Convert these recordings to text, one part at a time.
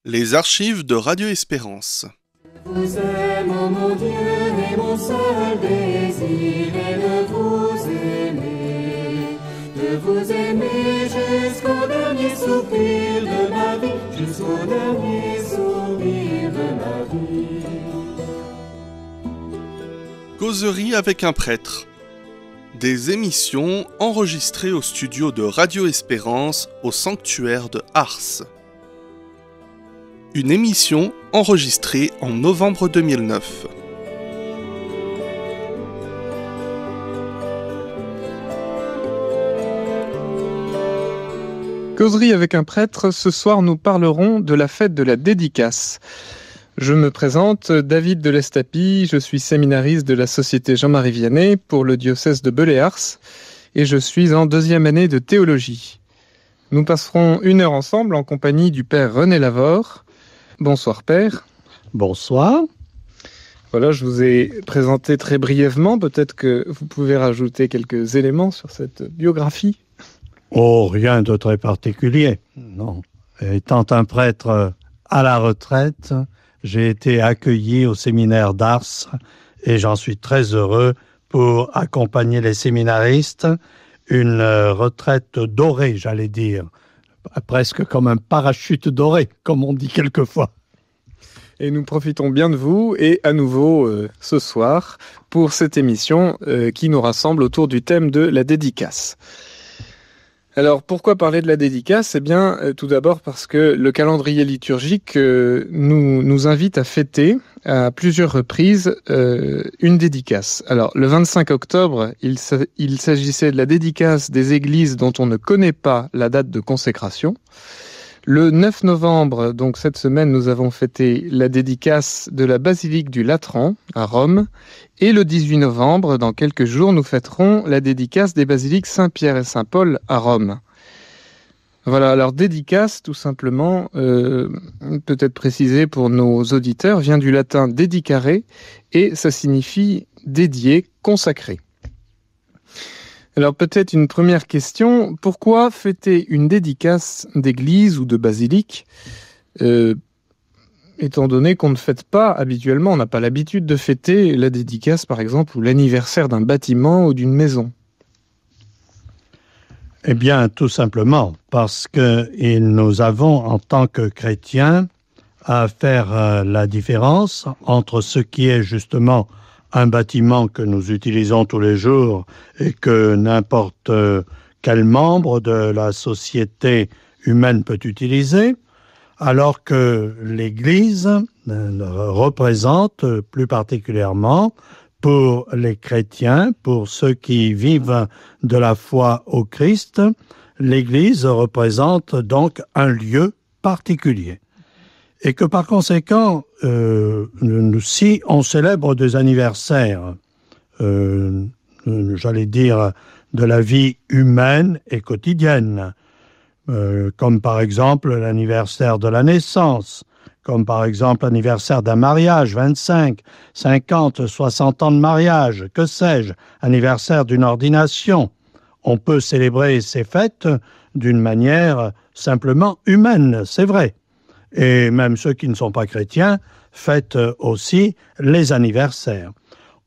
Les archives de Radio Espérance. Vous aime, ô mon Dieu, et mon seul désir est de vous aimer jusqu'au dernier soupir de ma vie, jusqu'au dernier soupir de ma vie. Causerie avec un prêtre. Des émissions enregistrées au studio de Radio Espérance au sanctuaire de Ars. Une émission enregistrée en novembre 2009. Causerie avec un prêtre, ce soir nous parlerons de la fête de la dédicace. Je me présente, David de Lestapie, je suis séminariste de la Société Jean-Marie Vianney pour le diocèse de Belley-Ars et je suis en 2e année de théologie. Nous passerons 1 heure ensemble en compagnie du Père René Lavore. Bonsoir Père. Bonsoir. Voilà, je vous ai présenté très brièvement, peut-être que vous pouvez rajouter quelques éléments sur cette biographie. Oh, rien de très particulier, non. Étant un prêtre à la retraite, j'ai été accueilli au séminaire d'Ars et j'en suis très heureux pour accompagner les séminaristes. Une retraite dorée, j'allais dire, presque comme un parachute doré, comme on dit quelquefois. Et nous profitons bien de vous et à nouveau ce soir pour cette émission qui nous rassemble autour du thème de la dédicace. Alors, pourquoi parler de la dédicace ? Eh bien, tout d'abord parce que le calendrier liturgique nous invite à fêter à plusieurs reprises une dédicace. Alors, le 25 octobre, il s'agissait de la dédicace des églises dont on ne connaît pas la date de consécration. Le 9 novembre, donc cette semaine, nous avons fêté la dédicace de la basilique du Latran à Rome. Et le 18 novembre, dans quelques jours, nous fêterons la dédicace des basiliques Saint-Pierre et Saint-Paul à Rome. Voilà, alors dédicace, tout simplement, peut-être précisé pour nos auditeurs, vient du latin dedicare et ça signifie dédié, consacré. Alors peut-être une première question, pourquoi fêter une dédicace d'église ou de basilique étant donné qu'on ne fête pas habituellement, on n'a pas l'habitude de fêter la dédicace par exemple ou l'anniversaire d'un bâtiment ou d'une maison? Eh bien, tout simplement parce que nous avons en tant que chrétiens à faire la différence entre ce qui est justement un bâtiment que nous utilisons tous les jours et que n'importe quel membre de la société humaine peut utiliser, alors que l'Église représente plus particulièrement pour les chrétiens, pour ceux qui vivent de la foi au Christ, l'Église représente donc un lieu particulier. Et que par conséquent, si on célèbre des anniversaires, j'allais dire, de la vie humaine et quotidienne, comme par exemple l'anniversaire de la naissance, comme par exemple l'anniversaire d'un mariage, 25, 50, 60 ans de mariage, que sais-je, anniversaire d'une ordination. On peut célébrer ces fêtes d'une manière simplement humaine, c'est vrai. Et même ceux qui ne sont pas chrétiens fêtent aussi les anniversaires.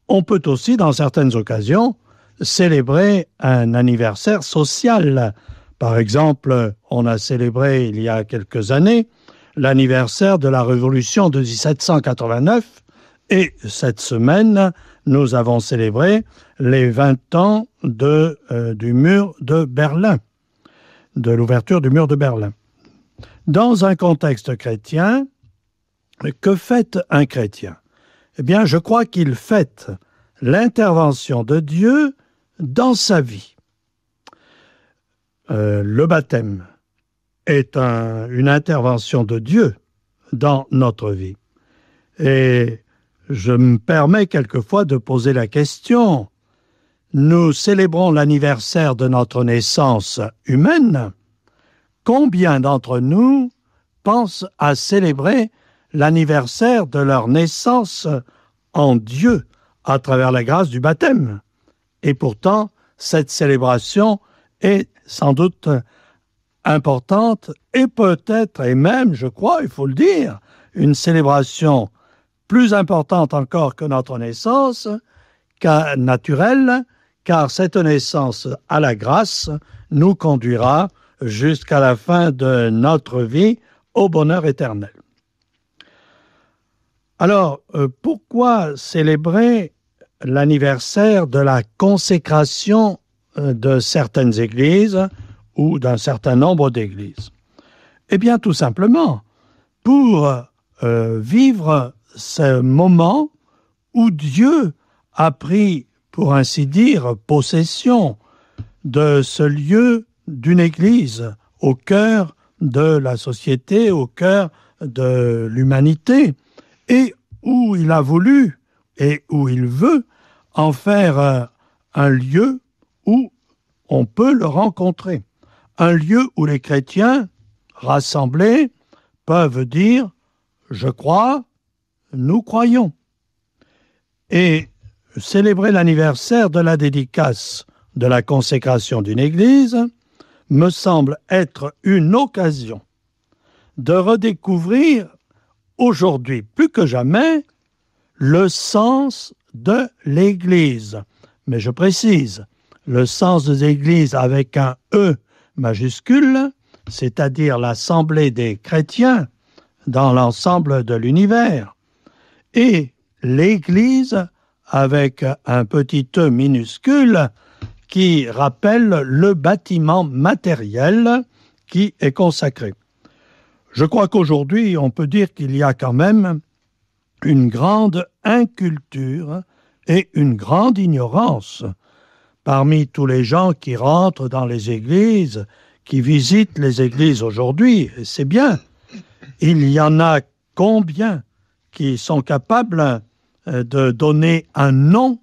On peut aussi, dans certaines occasions, célébrer un anniversaire social. Par exemple, on a célébré il y a quelques années l'anniversaire de la Révolution de 1789 et cette semaine, nous avons célébré les 20 ans du mur de Berlin, de l'ouverture du mur de Berlin. Dans un contexte chrétien, que fête un chrétien ? Eh bien, je crois qu'il fête l'intervention de Dieu dans sa vie. Le baptême est une intervention de Dieu dans notre vie. Et je me permets quelquefois de poser la question, nous célébrons l'anniversaire de notre naissance humaine, combien d'entre nous pensent à célébrer l'anniversaire de leur naissance en Dieu à travers la grâce du baptême? Et pourtant, cette célébration est sans doute importante et peut-être, et même, je crois, il faut le dire, une célébration plus importante encore que notre naissance, naturelle, car cette naissance à la grâce nous conduira jusqu'à la fin de notre vie au bonheur éternel. Alors, pourquoi célébrer l'anniversaire de la consécration de certaines églises ou d'un certain nombre d'églises? Eh bien, tout simplement, pour vivre ce moment où Dieu a pris, pour ainsi dire, possession de ce lieu d'une église au cœur de la société, au cœur de l'humanité, et où il a voulu et où il veut en faire un lieu où on peut le rencontrer. Un lieu où les chrétiens rassemblés peuvent dire « je crois, nous croyons ». Et célébrer l'anniversaire de la dédicace de la consécration d'une église me semble être une occasion de redécouvrir aujourd'hui, plus que jamais, le sens de l'Église. Mais je précise, le sens de l'Église avec un « E » majuscule, c'est-à-dire l'assemblée des chrétiens dans l'ensemble de l'univers, et l'Église avec un petit « E » minuscule qui rappelle le bâtiment matériel qui est consacré. Je crois qu'aujourd'hui, on peut dire qu'il y a quand même une grande inculture et une grande ignorance parmi tous les gens qui rentrent dans les églises, qui visitent les églises aujourd'hui. Et c'est bien. Il y en a combien qui sont capables de donner un nom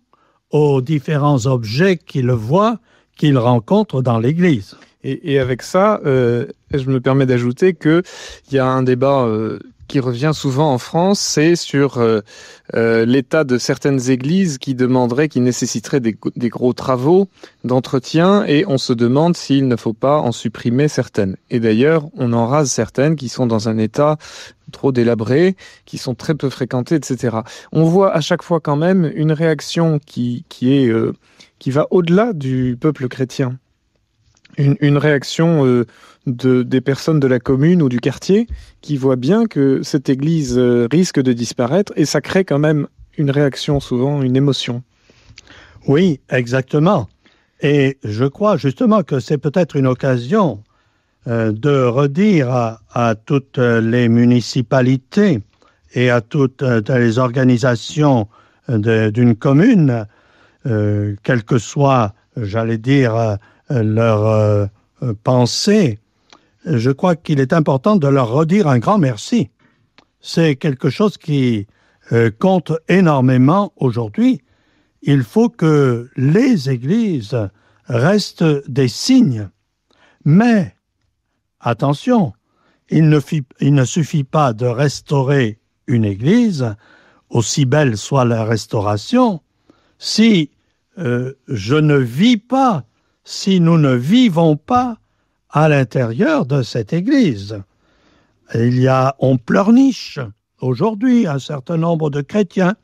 aux différents objets qu'ils voient, qu'ils rencontrent dans l'église. Et avec ça, je me permets d'ajouter qu'il y a un débat qui revient souvent en France, c'est sur l'état de certaines églises qui nécessiteraient des gros travaux d'entretien, et on se demande s'il ne faut pas en supprimer certaines. Et d'ailleurs, on en rase certaines qui sont dans un état trop délabré, qui sont très peu fréquentées, etc. On voit à chaque fois quand même une réaction qui va au-delà du peuple chrétien. Une réaction des personnes de la commune ou du quartier qui voient bien que cette église risque de disparaître, et ça crée quand même une réaction, souvent une émotion. Oui, exactement. Et je crois justement que c'est peut-être une occasion de redire à toutes les municipalités et à toutes les organisations d'une commune, quelle que soit, j'allais dire, leur pensée, je crois qu'il est important de leur redire un grand merci. C'est quelque chose qui compte énormément aujourd'hui. Il faut que les églises restent des signes. Mais, attention, il ne suffit pas de restaurer une église, aussi belle soit la restauration, si je ne vis pas, si nous ne vivons pas à l'intérieur de cette église. On pleurniche. Aujourd'hui, un certain nombre de chrétiens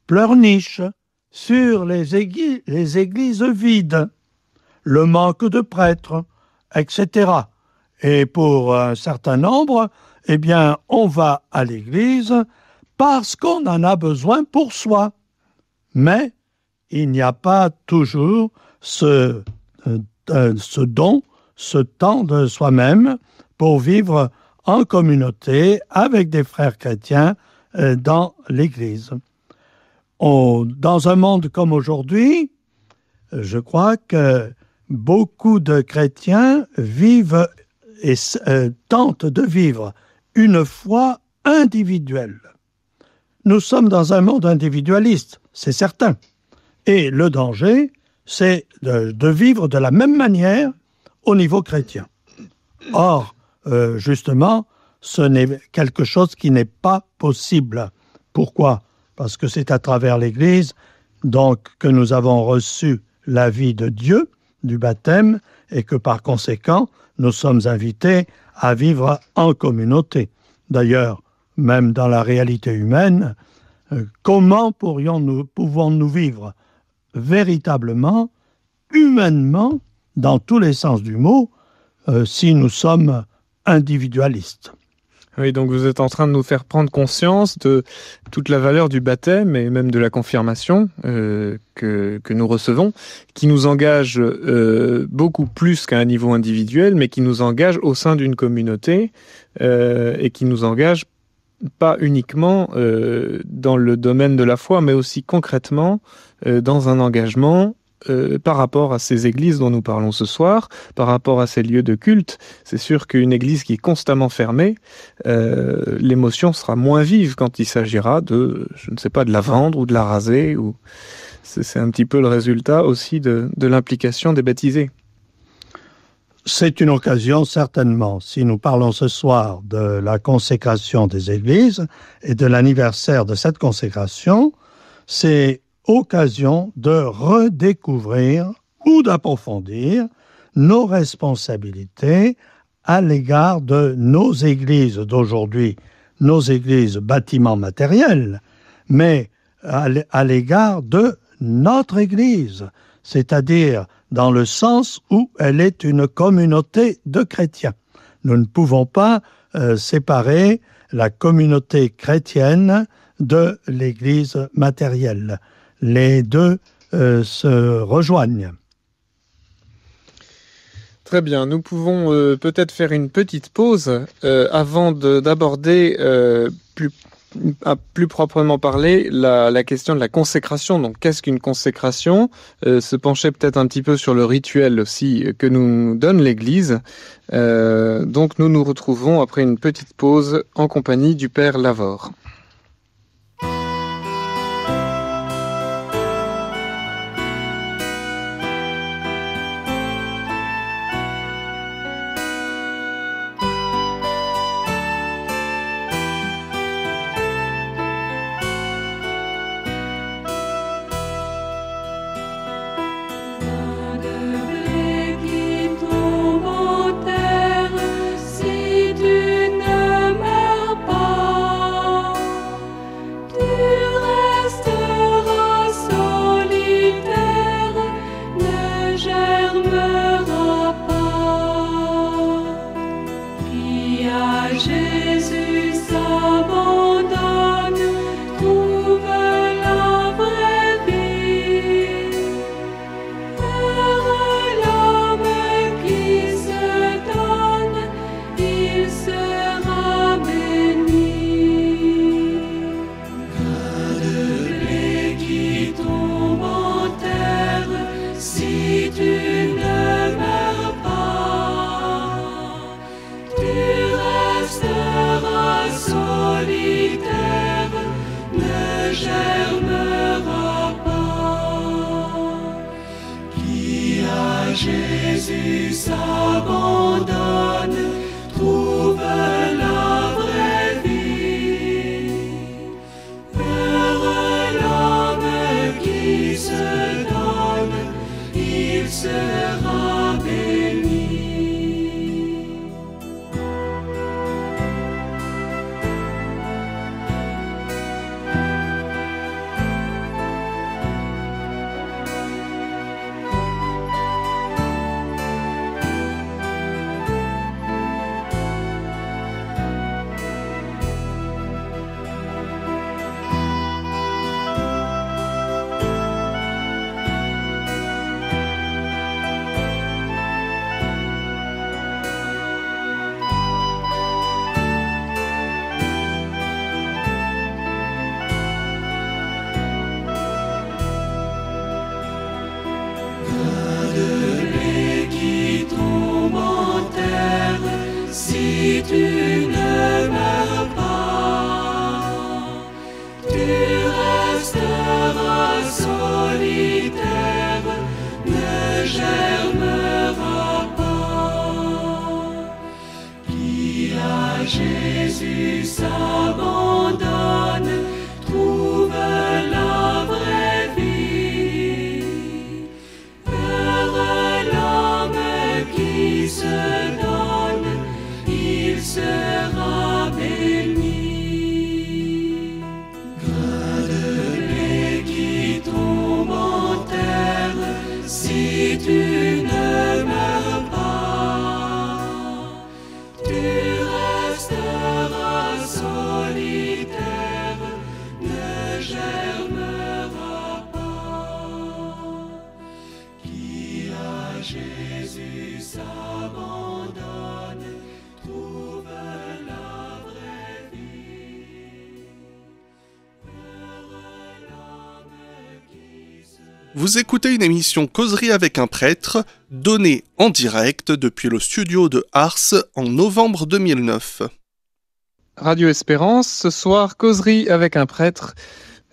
pleurnichent sur les églises vides, le manque de prêtres, etc. Et pour un certain nombre, eh bien, on va à l'église parce qu'on en a besoin pour soi. Mais il n'y a pas toujours ce don, ce temps de soi-même pour vivre en communauté avec des frères chrétiens dans l'Église. Dans un monde comme aujourd'hui, je crois que beaucoup de chrétiens vivent et tentent de vivre une foi individuelle. Nous sommes dans un monde individualiste, c'est certain. Et le danger, c'est de vivre de la même manière au niveau chrétien. Or, justement, ce n'est quelque chose qui n'est pas possible. Pourquoi? Parce que c'est à travers l'Église donc, que nous avons reçu la vie de Dieu, du baptême, et que par conséquent, nous sommes invités à vivre en communauté. D'ailleurs, même dans la réalité humaine, comment pouvons-nous vivre véritablement, humainement, dans tous les sens du mot, si nous sommes individualistes? Oui, donc vous êtes en train de nous faire prendre conscience de toute la valeur du baptême et même de la confirmation que nous recevons, qui nous engage beaucoup plus qu'à un niveau individuel, mais qui nous engage au sein d'une communauté et qui nous engage pas uniquement dans le domaine de la foi, mais aussi concrètement dans un engagement par rapport à ces églises dont nous parlons ce soir, par rapport à ces lieux de culte. C'est sûr qu'une église qui est constamment fermée, l'émotion sera moins vive quand il s'agira de, je ne sais pas, de la vendre ou de la raser. Ou... C'est un petit peu le résultat aussi de l'implication des baptisés. C'est une occasion, certainement. Si nous parlons ce soir de la consécration des églises et de l'anniversaire de cette consécration, c'est occasion de redécouvrir ou d'approfondir nos responsabilités à l'égard de nos églises d'aujourd'hui, nos églises bâtiments matériels, mais à l'égard de notre église, c'est-à-dire dans le sens où elle est une communauté de chrétiens. Nous ne pouvons pas séparer la communauté chrétienne de l'église matérielle. Les deux se rejoignent. Très bien, nous pouvons peut-être faire une petite pause avant d'aborder plus proprement parler la question de la consécration. Donc, qu'est-ce qu'une consécration ? Se pencher peut-être un petit peu sur le rituel aussi que nous donne l'Église. Donc, nous nous retrouvons après une petite pause en compagnie du Père Lavore. Jésus s'abandonne, trouve la vraie vie. Heureux l'homme qui se donne, il sera béni. Si tu ne meurs pas, tu resteras solitaire, ne germeras pas. Qui à Jésus s'abandonne, trouve la vraie vie. Heureux l'homme sera béni. Grain de blé qui tombe en terre, si tu ne meurs pas, tu resteras solitaire, ne germeras pas. Qui à Jésus s'abandonne trouve la vraie vie. Heureux l'homme qui se... Vous écoutez une émission Causerie avec un prêtre, donnée en direct depuis le studio de Ars en novembre 2009. Radio Espérance, ce soir, causerie avec un prêtre.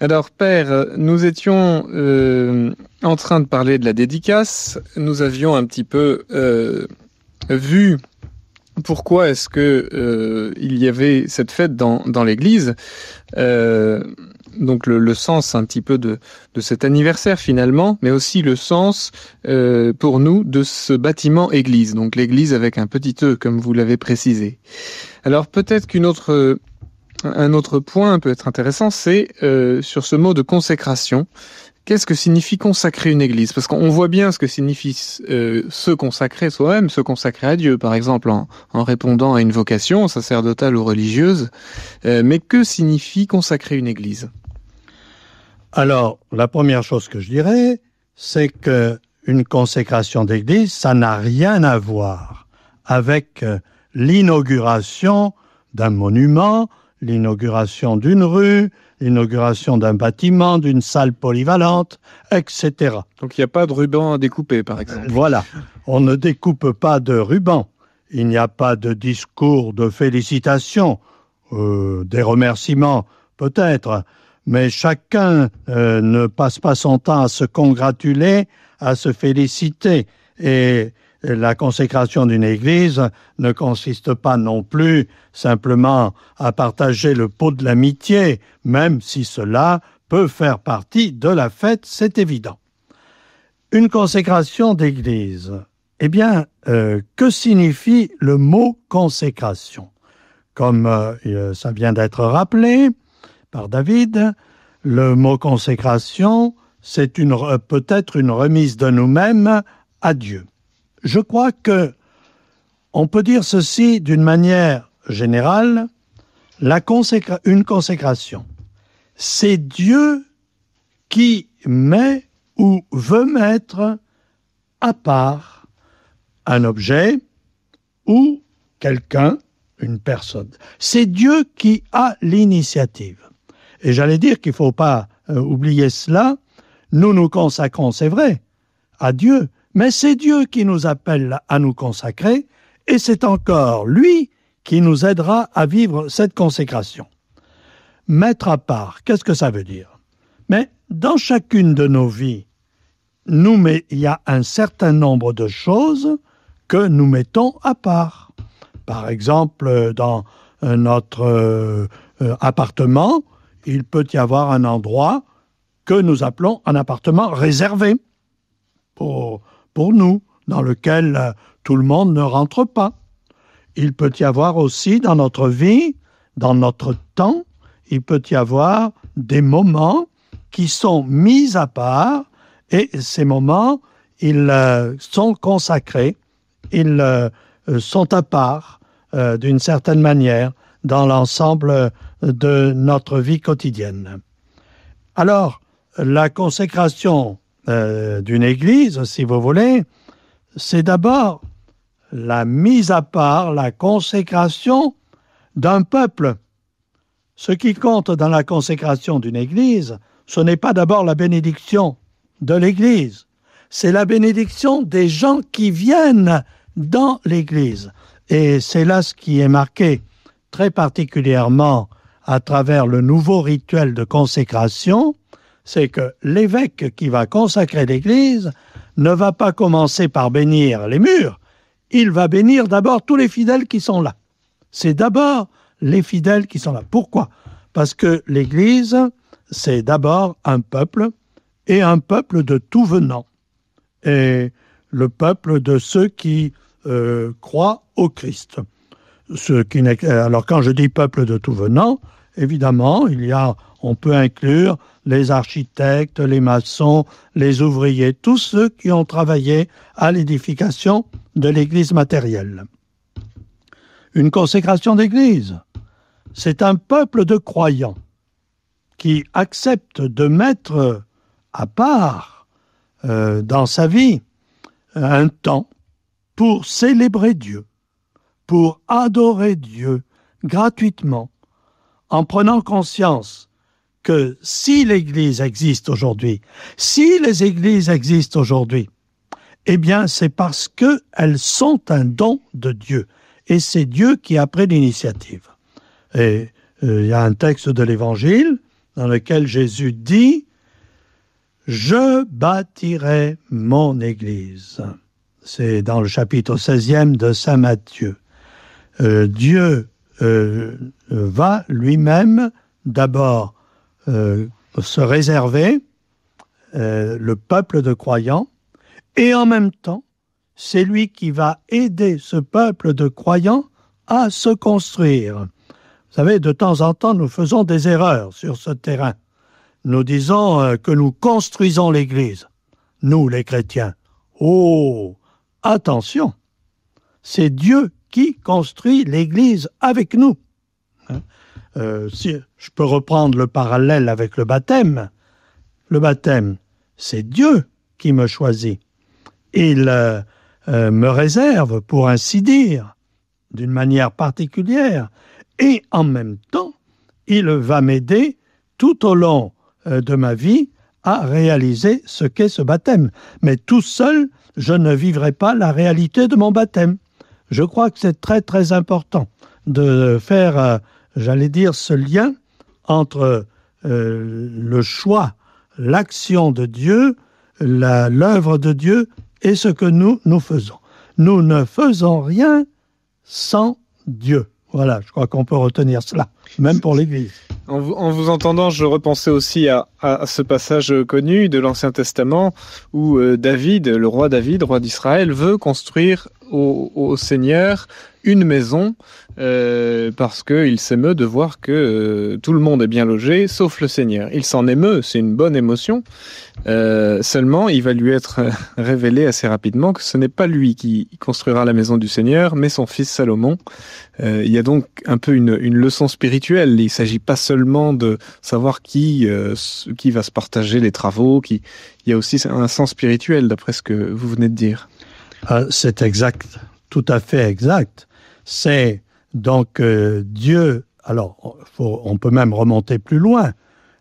Alors, Père, nous étions en train de parler de la dédicace. Nous avions un petit peu vu pourquoi est-ce que il y avait cette fête dans l'Église. Donc le sens un petit peu de cet anniversaire finalement, mais aussi le sens pour nous de ce bâtiment Église. Donc l'Église avec un petit E, comme vous l'avez précisé. Alors peut-être un autre point peut être intéressant, c'est sur ce mot de consécration. Qu'est-ce que signifie consacrer une église? Parce qu'on voit bien ce que signifie se consacrer soi-même, se consacrer à Dieu, par exemple, en répondant à une vocation sacerdotale ou religieuse. Mais que signifie consacrer une église? Alors, la première chose que je dirais, c'est que une consécration d'église, ça n'a rien à voir avec l'inauguration d'un monument, l'inauguration d'une rue, l'inauguration d'un bâtiment, d'une salle polyvalente, etc. Donc il n'y a pas de ruban à découper, par exemple. Voilà, on ne découpe pas de ruban. Il n'y a pas de discours de félicitations, des remerciements peut-être, mais chacun ne passe pas son temps à se congratuler, à se féliciter. Et la consécration d'une église ne consiste pas non plus simplement à partager le pot de l'amitié, même si cela peut faire partie de la fête, c'est évident. Une consécration d'église, eh bien, que signifie le mot consécration? Comme ça vient d'être rappelé par David, le mot consécration, c'est peut-être une remise de nous-mêmes à Dieu. Je crois que on peut dire ceci d'une manière générale, une consécration, c'est Dieu qui met ou veut mettre à part un objet ou quelqu'un, une personne. C'est Dieu qui a l'initiative. Et j'allais dire qu'il ne faut pas oublier cela. Nous nous consacrons, c'est vrai, à Dieu, mais c'est Dieu qui nous appelle à nous consacrer et c'est encore lui qui nous aidera à vivre cette consécration. Mettre à part, qu'est-ce que ça veut dire? Mais dans chacune de nos vies, il y a un certain nombre de choses que nous mettons à part. Par exemple, dans notre appartement, il peut y avoir un endroit que nous appelons un appartement réservé pour nous, dans lequel tout le monde ne rentre pas. Il peut y avoir aussi dans notre vie, dans notre temps, il peut y avoir des moments qui sont mis à part et ces moments, ils sont consacrés, ils sont à part d'une certaine manière dans l'ensemble de notre vie quotidienne. Alors, la consécration d'une église, si vous voulez, c'est d'abord la mise à part, la consécration d'un peuple. Ce qui compte dans la consécration d'une église, ce n'est pas d'abord la bénédiction de l'église, c'est la bénédiction des gens qui viennent dans l'église. Et c'est là ce qui est marqué très particulièrement à travers le nouveau rituel de consécration, c'est que l'évêque qui va consacrer l'église ne va pas commencer par bénir les murs, il va bénir d'abord tous les fidèles qui sont là. C'est d'abord les fidèles qui sont là. Pourquoi? Parce que l'église, c'est d'abord un peuple, et un peuple de tout venant. Et le peuple de ceux qui croient au Christ. Alors quand je dis peuple de tout venant, évidemment, on peut inclure les architectes, les maçons, les ouvriers, tous ceux qui ont travaillé à l'édification de l'Église matérielle. Une consécration d'Église, c'est un peuple de croyants qui accepte de mettre à part dans sa vie un temps pour célébrer Dieu, pour adorer Dieu gratuitement, en prenant conscience que si l'Église existe aujourd'hui, si les Églises existent aujourd'hui, eh bien c'est parce qu'elles sont un don de Dieu. Et c'est Dieu qui a pris l'initiative. Et il y a un texte de l'Évangile dans lequel Jésus dit « Je bâtirai mon Église ». C'est dans le chapitre 16e de Saint Matthieu. Dieu va lui-même d'abord se réserver le peuple de croyants et en même temps, c'est lui qui va aider ce peuple de croyants à se construire. Vous savez, de temps en temps, nous faisons des erreurs sur ce terrain. Nous disons que nous construisons l'Église, nous les chrétiens. Oh, attention, c'est Dieu qui construit l'Église avec nous. Si je peux reprendre le parallèle avec le baptême, c'est Dieu qui me choisit. Il me réserve, pour ainsi dire, d'une manière particulière, et en même temps, il va m'aider tout au long de ma vie à réaliser ce qu'est ce baptême. Mais tout seul, je ne vivrai pas la réalité de mon baptême. Je crois que c'est très très important de faire, j'allais dire, ce lien entre le choix, l'action de Dieu, l'œuvre de Dieu et ce que nous faisons. Nous ne faisons rien sans Dieu. Voilà, je crois qu'on peut retenir cela, même pour l'Église. En vous entendant, je repensais aussi à ce passage connu de l'Ancien Testament où David, le roi David, roi d'Israël, veut construire au Seigneur une maison parce qu'il s'émeut de voir que tout le monde est bien logé, sauf le Seigneur. Il s'en émeut, c'est une bonne émotion. Seulement, il va lui être révélé assez rapidement que ce n'est pas lui qui construira la maison du Seigneur, mais son fils Salomon. Il y a donc un peu une leçon spirituelle. Il ne s'agit pas seulement de savoir qui va se partager les travaux. Il y a aussi un sens spirituel, d'après ce que vous venez de dire. C'est exact, tout à fait exact. C'est donc Dieu. Alors, on peut même remonter plus loin.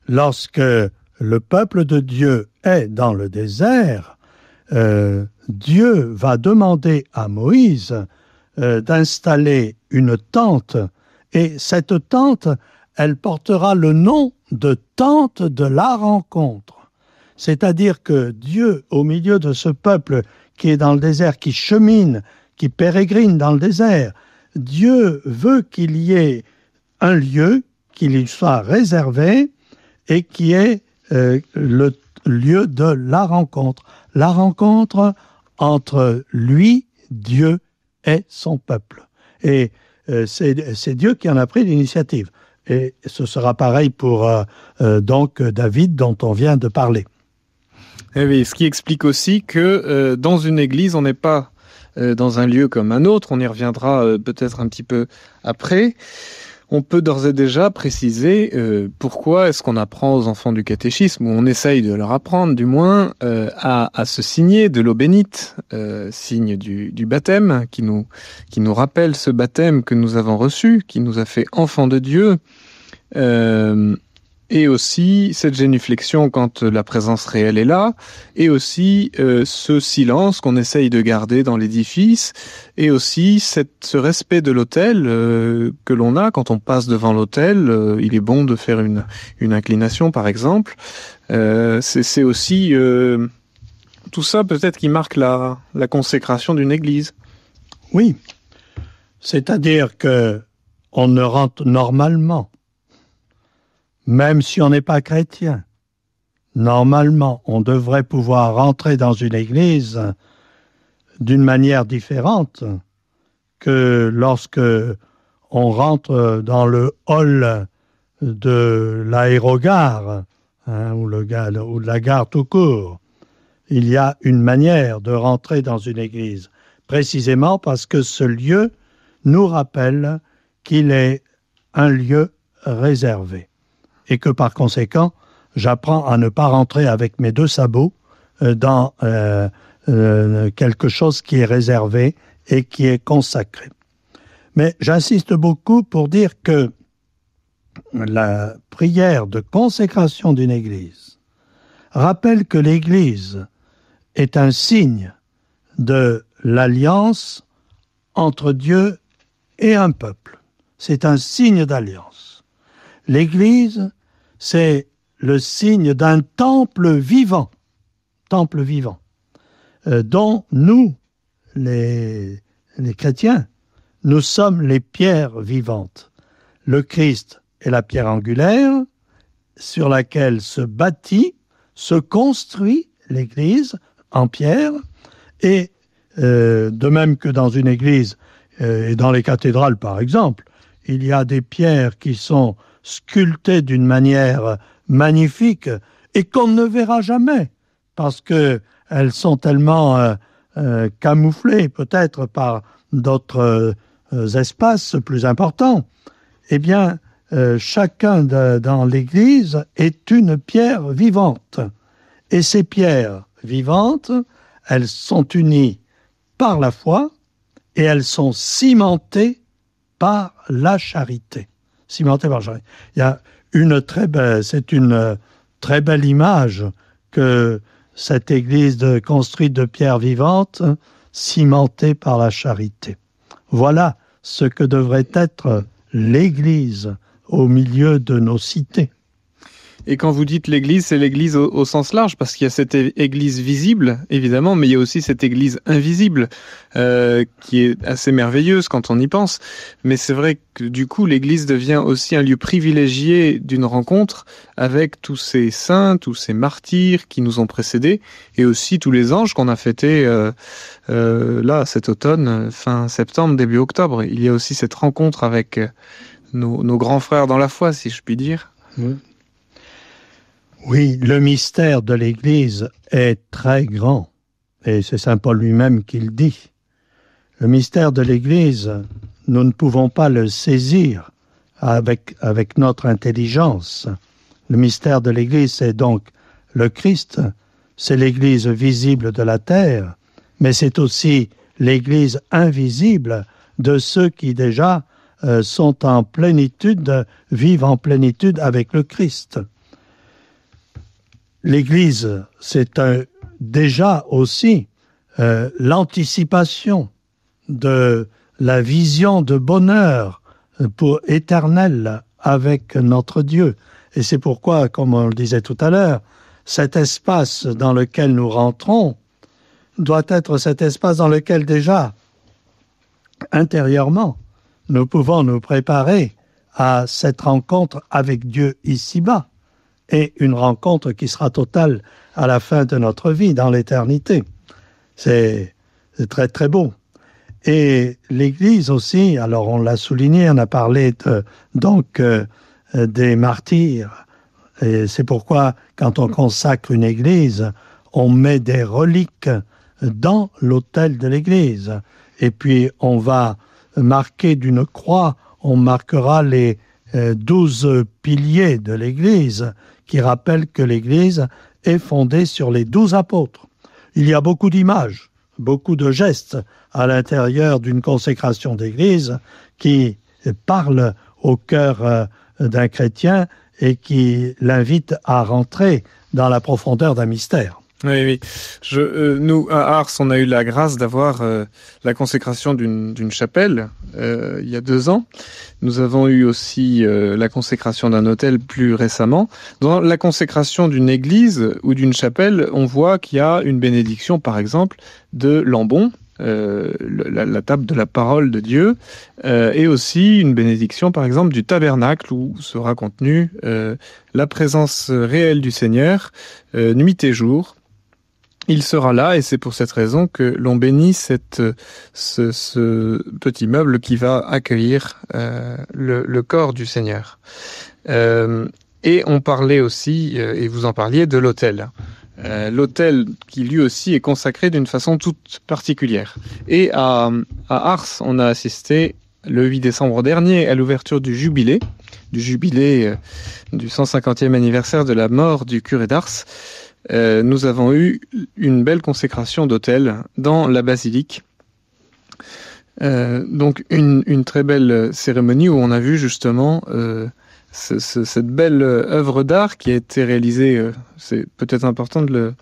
Lorsque le peuple de Dieu est dans le désert, Dieu va demander à Moïse d'installer une tente. Et cette tente, elle portera le nom de tente de la rencontre. C'est-à-dire que Dieu, au milieu de ce peuple qui est dans le désert, qui chemine, qui pérégrine dans le désert, Dieu veut qu'il y ait un lieu qui lui soit réservé et qui est le lieu de la rencontre entre lui, Dieu, et son peuple. Et c'est Dieu qui en a pris l'initiative. Et ce sera pareil pour donc David dont on vient de parler. Et oui, ce qui explique aussi que dans une église, on n'est pas dans un lieu comme un autre, on y reviendra peut-être un petit peu après. On peut d'ores et déjà préciser pourquoi est-ce qu'on apprend aux enfants du catéchisme, ou on essaye de leur apprendre du moins, à se signer de l'eau bénite, signe du baptême, qui nous rappelle ce baptême que nous avons reçu, qui nous a fait enfants de Dieu, et aussi cette génuflexion quand la présence réelle est là, et aussi ce silence qu'on essaye de garder dans l'édifice, et aussi ce respect de l'autel que l'on a quand on passe devant l'autel. Il est bon de faire une inclination, par exemple. C'est aussi tout ça peut-être qui marque la consécration d'une église. Oui, c'est-à-dire que on ne rentre normalement, même si on n'est pas chrétien, normalement, on devrait pouvoir rentrer dans une église d'une manière différente que lorsque on rentre dans le hall de l'aérogare, ou de la gare tout court. Il y a une manière de rentrer dans une église, précisément parce que ce lieu nous rappelle qu'il est un lieu réservé et que par conséquent, j'apprends à ne pas rentrer avec mes 2 sabots dans quelque chose qui est réservé et qui est consacré. Mais j'insiste beaucoup pour dire que la prière de consécration d'une église rappelle que l'église est un signe de l'alliance entre Dieu et un peuple. C'est un signe d'alliance. L'église, c'est le signe d'un temple vivant, dont nous, les chrétiens, nous sommes les pierres vivantes. Le Christ est la pierre angulaire sur laquelle se bâtit, se construit l'Église en pierre, et de même que dans une église et dans les cathédrales par exemple, il y a des pierres qui sont sculptées d'une manière magnifique et qu'on ne verra jamais parce qu'elles sont tellement camouflées peut-être par d'autres espaces plus importants. Eh bien, chacun dans l'Église est une pierre vivante. Et ces pierres vivantes, elles sont unies par la foi et elles sont cimentées par la charité. Cimentées par la charité. Il y a c'est une très belle image que cette Église construite de pierres vivantes, cimentée par la charité. Voilà ce que devrait être l'Église au milieu de nos cités. Et quand vous dites l'Église, c'est l'Église au sens large, parce qu'il y a cette Église visible, évidemment, mais il y a aussi cette Église invisible, qui est assez merveilleuse quand on y pense. Mais c'est vrai que du coup, l'Église devient aussi un lieu privilégié d'une rencontre avec tous ces saints, tous ces martyrs qui nous ont précédés, et aussi tous les anges qu'on a fêtés là, cet automne, fin septembre, début octobre. Il y a aussi cette rencontre avec nos grands frères dans la foi, si je puis dire. Oui, le mystère de l'Église est très grand, et c'est saint Paul lui-même qui le dit. Le mystère de l'Église, nous ne pouvons pas le saisir avec notre intelligence. Le mystère de l'Église, c'est donc le Christ, c'est l'Église visible de la terre, mais c'est aussi l'Église invisible de ceux qui déjà sont en plénitude, vivent en plénitude avec le Christ. L'Église, c'est déjà aussi l'anticipation de la vision de bonheur éternel avec notre Dieu. Et c'est pourquoi, comme on le disait tout à l'heure, cet espace dans lequel nous rentrons doit être cet espace dans lequel déjà, intérieurement, nous pouvons nous préparer à cette rencontre avec Dieu ici-bas. Et une rencontre qui sera totale à la fin de notre vie, dans l'éternité. C'est très très beau. Et l'Église aussi, alors on l'a souligné, on a parlé des martyrs. Et c'est pourquoi, quand on consacre une Église, on met des reliques dans l'autel de l'Église. Et puis on va marquer d'une croix, on marquera les 12 piliers de l'Église, qui rappelle que l'Église est fondée sur les 12 apôtres. Il y a beaucoup d'images, beaucoup de gestes à l'intérieur d'une consécration d'Église qui parlent au cœur d'un chrétien et qui l'invitent à rentrer dans la profondeur d'un mystère. Oui. Nous, à Ars, on a eu la grâce d'avoir la consécration d'une chapelle il y a 2 ans. Nous avons eu aussi la consécration d'un autel plus récemment. Dans la consécration d'une église ou d'une chapelle, on voit qu'il y a une bénédiction, par exemple, de l'ambon, la table de la parole de Dieu, et aussi une bénédiction, par exemple, du tabernacle où sera contenue la présence réelle du Seigneur, nuit et jour. il sera là, et c'est pour cette raison que l'on bénit ce petit meuble qui va accueillir le corps du Seigneur. Et on parlait aussi, et vous en parliez, de l'autel. L'autel qui lui aussi est consacré d'une façon toute particulière. Et à Ars, on a assisté le 8 décembre dernier à l'ouverture du jubilé du 150e anniversaire de la mort du curé d'Ars. Nous avons eu une belle consécration d'autel dans la basilique. Donc une très belle cérémonie où on a vu justement cette belle œuvre d'art qui a été réalisée, c'est peut-être important de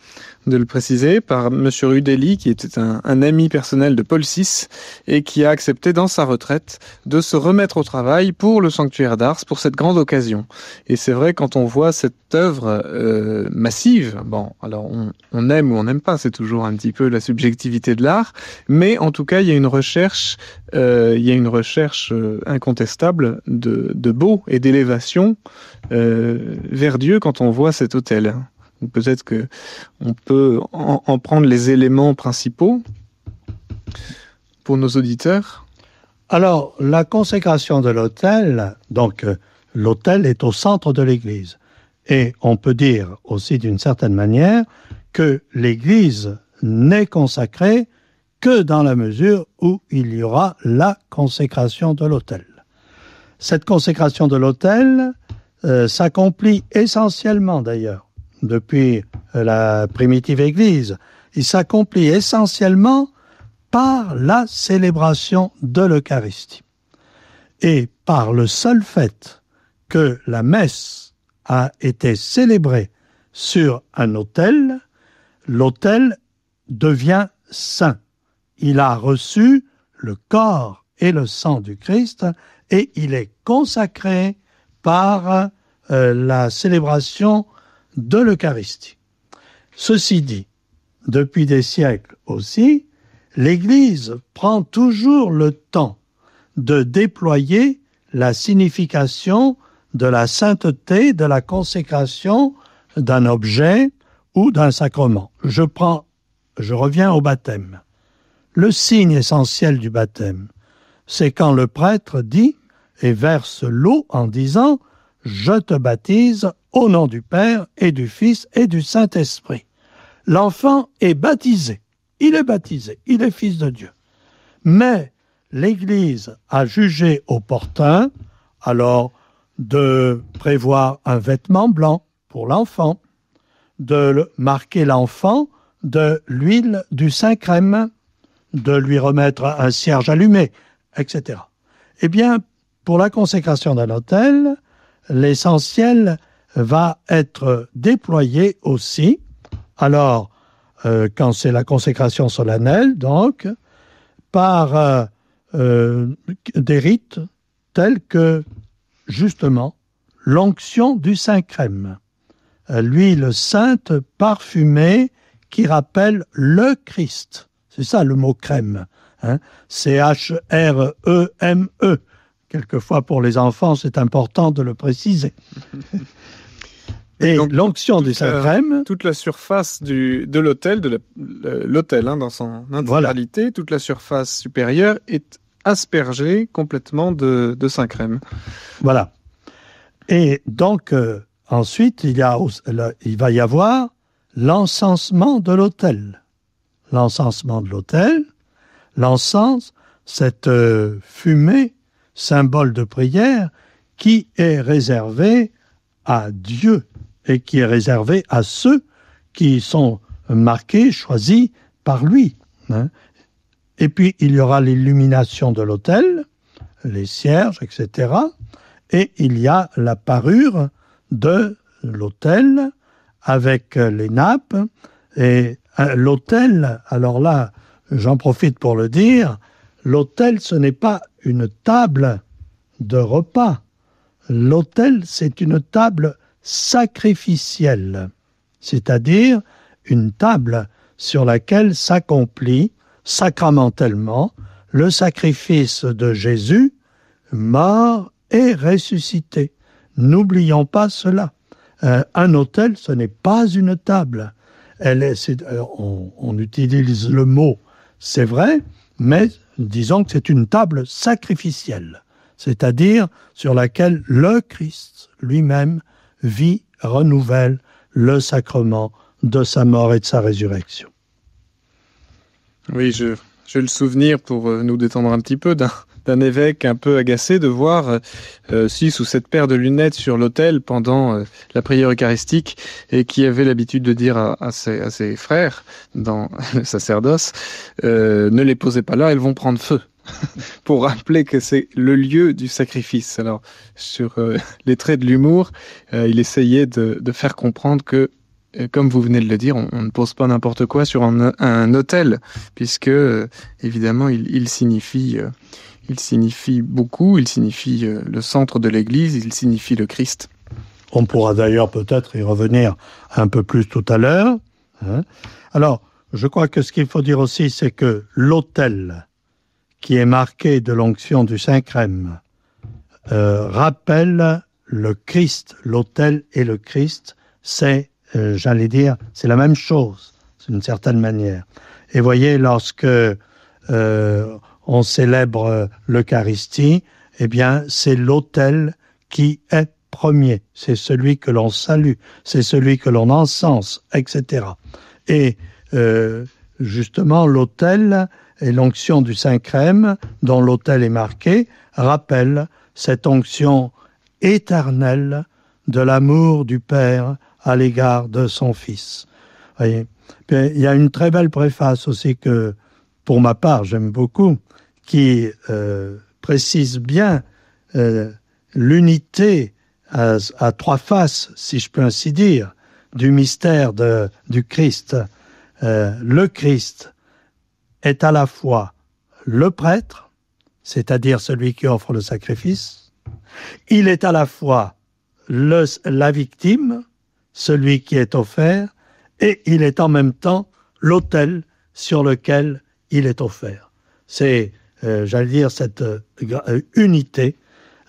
le préciser, par Monsieur Rudelli, qui était un ami personnel de Paul VI et qui a accepté dans sa retraite de se remettre au travail pour le sanctuaire d'Ars, pour cette grande occasion. Et c'est vrai, quand on voit cette œuvre massive, bon, alors on aime ou on n'aime pas, c'est toujours un petit peu la subjectivité de l'art, mais en tout cas, il y a une recherche incontestable de beau et d'élévation vers Dieu quand on voit cet autel. Peut-être que on peut en prendre les éléments principaux pour nos auditeurs. Alors, la consécration de l'autel, donc l'autel est au centre de l'Église. Et on peut dire aussi d'une certaine manière que l'Église n'est consacrée que dans la mesure où il y aura la consécration de l'autel. Cette consécration de l'autel s'accomplit essentiellement d'ailleurs depuis la primitive Église. Il s'accomplit essentiellement par la célébration de l'Eucharistie. Et par le seul fait que la messe a été célébrée sur un autel, l'autel devient saint. Il a reçu le corps et le sang du Christ et il est consacré par la célébration de l'Eucharistie. Ceci dit, depuis des siècles aussi, l'Église prend toujours le temps de déployer la signification de la sainteté, de la consécration d'un objet ou d'un sacrement. Je reviens au baptême. Le signe essentiel du baptême, c'est quand le prêtre dit et verse l'eau en disant « Je te baptise au nom du Père et du Fils et du Saint-Esprit ». L'enfant est baptisé, il est fils de Dieu. Mais l'Église a jugé opportun, alors, de prévoir un vêtement blanc pour l'enfant, de marquer l'enfant de l'huile du Saint-Crème, de lui remettre un cierge allumé, etc. Eh bien, pour la consécration d'un autel, l'essentiel va être déployé aussi, alors, quand c'est la consécration solennelle, donc, par des rites tels que, justement, l'onction du Saint-Crème, l'huile sainte parfumée qui rappelle le Christ. C'est ça le mot crème, hein? C-H-R-E-M-E. Quelquefois, pour les enfants, c'est important de le préciser. Et donc, l'onction du Saint-Crème... toute la surface de l'autel, l'autel dans son intégralité, voilà. Toute la surface supérieure est aspergée complètement de Saint-Crème. Voilà. Et donc, ensuite, il va y avoir l'encensement de l'autel. L'encensement de l'autel, l'encens, cette fumée, symbole de prière, qui est réservée à Dieu et qui est réservée à ceux qui sont marqués, choisis par lui. Hein. Et puis, il y aura l'illumination de l'autel, les cierges, etc. Et il y a la parure de l'autel avec les nappes. Et l'autel, alors là, j'en profite pour le dire, l'autel, ce n'est pas une table de repas. L'autel, c'est une table sacrificielle, c'est-à-dire une table sur laquelle s'accomplit sacramentellement le sacrifice de Jésus, mort et ressuscité. N'oublions pas cela. Un autel, ce n'est pas une table. on utilise le mot, c'est vrai, mais disons que c'est une table sacrificielle, c'est-à-dire sur laquelle le Christ lui-même vit, renouvelle le sacrement de sa mort et de sa résurrection. Oui, j'ai le souvenir, pour nous détendre un petit peu, d'un évêque un peu agacé de voir 6 ou 7 paires de lunettes sur l'autel pendant la prière eucharistique, et qui avait l'habitude de dire à ses frères dans le sacerdoce, ne les posez pas là, elles vont prendre feu. Pour rappeler que c'est le lieu du sacrifice. Alors, sur les traits de l'humour, il essayait de faire comprendre que, comme vous venez de le dire, on ne pose pas n'importe quoi sur un autel, puisque, évidemment, il signifie beaucoup, il signifie le centre de l'Église, il signifie le Christ. On pourra d'ailleurs peut-être y revenir un peu plus tout à l'heure. Alors, je crois que ce qu'il faut dire aussi, c'est que l'autel qui est marqué de l'onction du Saint-Crème rappelle le Christ. L'autel et le Christ, c'est, j'allais dire, c'est la même chose, d'une certaine manière. Et voyez, lorsque on célèbre l'Eucharistie, eh bien, c'est l'autel qui est premier. C'est celui que l'on salue, c'est celui que l'on encense, etc. Et justement, l'autel et l'onction du Saint-Crème, dont l'autel est marqué, rappelle cette onction éternelle de l'amour du Père à l'égard de son Fils. Voyez. Puis, il y a une très belle préface aussi que, pour ma part, j'aime beaucoup, qui précise bien l'unité à 3 faces, si je peux ainsi dire, du mystère du Christ. Le Christ est à la fois le prêtre, c'est-à-dire celui qui offre le sacrifice, il est à la fois la victime, celui qui est offert, et il est en même temps l'autel sur lequel il est offert. C'est, j'allais dire, cette unité.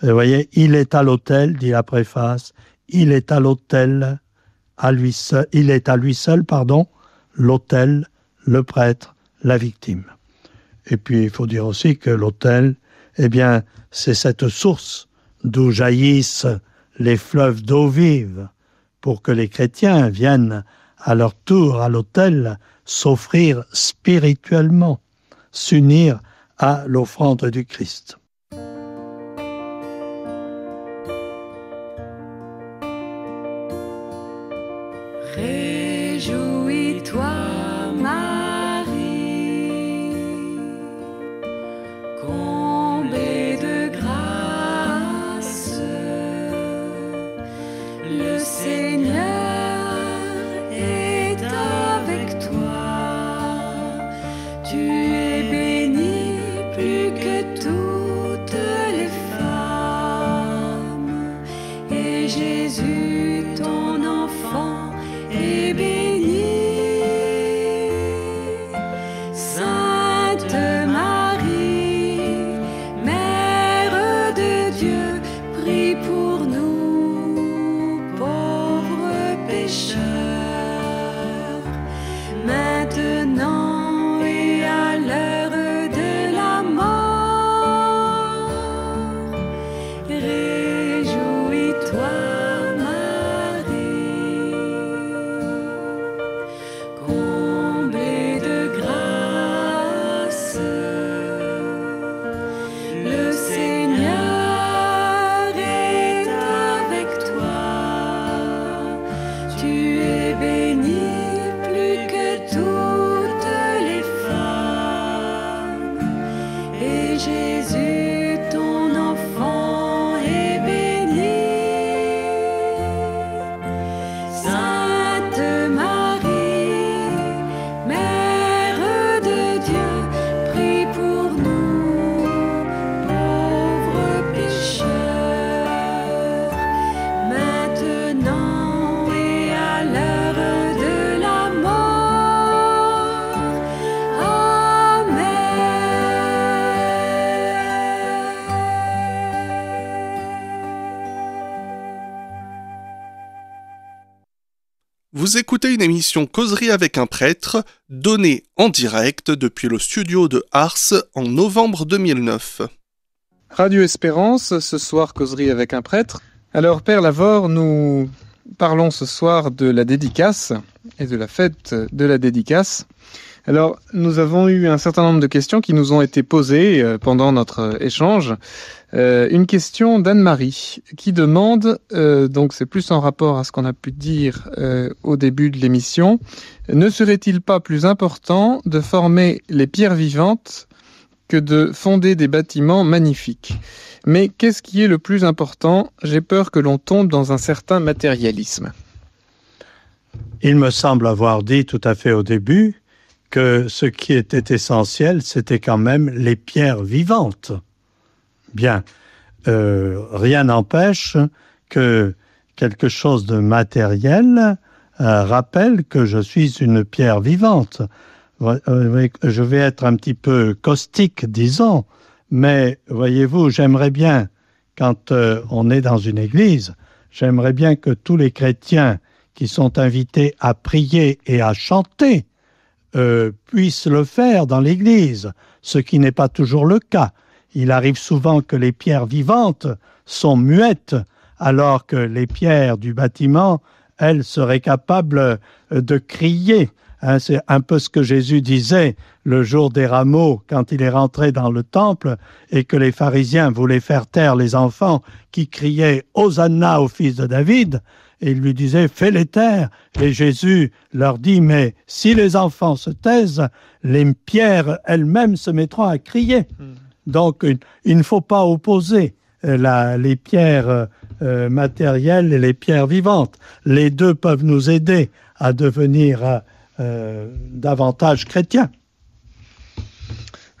Vous voyez, il est à l'autel, dit la préface, il est à l'autel, il est à lui seul, l'autel, le prêtre, la victime. Et puis, il faut dire aussi que l'autel, eh bien, c'est cette source d'où jaillissent les fleuves d'eau vive pour que les chrétiens viennent à leur tour à l'autel s'offrir spirituellement, s'unir à l'offrande du Christ. Réjouis-toi, Marie, comblée de grâce, le Seigneur est avec toi. Tu es bénie plus que toutes les femmes, et Jésus, ton enfant, est béni. Sainte Marie, Mère de Dieu, prie pour nous, pauvres pécheurs, maintenant et à l'heure de la mort. Réjouis-toi, Marie. Vous écoutez une émission Causerie avec un prêtre, donnée en direct depuis le studio de Ars en novembre 2009. Radio Espérance, ce soir Causerie avec un prêtre. Alors Père Lavore, nous parlons ce soir de la dédicace et de la fête de la dédicace. Alors nous avons eu un certain nombre de questions qui nous ont été posées pendant notre échange. Une question d'Anne-Marie qui demande, donc c'est plus en rapport à ce qu'on a pu dire au début de l'émission, ne serait-il pas plus important de former les pierres vivantes que de fonder des bâtiments magnifiques? Mais qu'est-ce qui est le plus important? J'ai peur que l'on tombe dans un certain matérialisme. Il me semble avoir dit tout à fait au début que ce qui était essentiel, c'était quand même les pierres vivantes. Bien, rien n'empêche que quelque chose de matériel rappelle que je suis une pierre vivante. Je vais être un petit peu caustique, disons, mais voyez-vous, j'aimerais bien, quand on est dans une église, j'aimerais bien que tous les chrétiens qui sont invités à prier et à chanter puissent le faire dans l'église, ce qui n'est pas toujours le cas. Il arrive souvent que les pierres vivantes sont muettes, alors que les pierres du bâtiment, elles seraient capables de crier. C'est un peu ce que Jésus disait le jour des rameaux, quand il est rentré dans le temple et que les pharisiens voulaient faire taire les enfants qui criaient « Hosanna au fils de David ». Et il lui disait « Fais-les taire ». Et Jésus leur dit « Mais si les enfants se taisent, les pierres elles-mêmes se mettront à crier ». Donc, il ne faut pas opposer les pierres matérielles et les pierres vivantes. Les deux peuvent nous aider à devenir davantage chrétiens.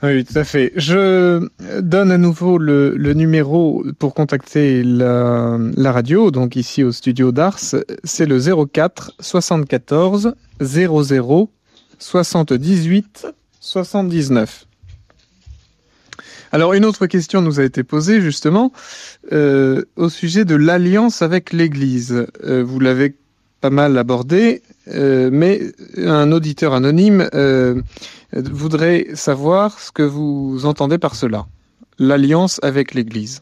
Oui, tout à fait. Je donne à nouveau le numéro pour contacter la radio, donc ici au studio d'Ars. C'est le 04 74 00 78 79. Alors, une autre question nous a été posée, justement, au sujet de l'alliance avec l'Église. Vous l'avez pas mal abordé, mais un auditeur anonyme voudrait savoir ce que vous entendez par cela. L'alliance avec l'Église.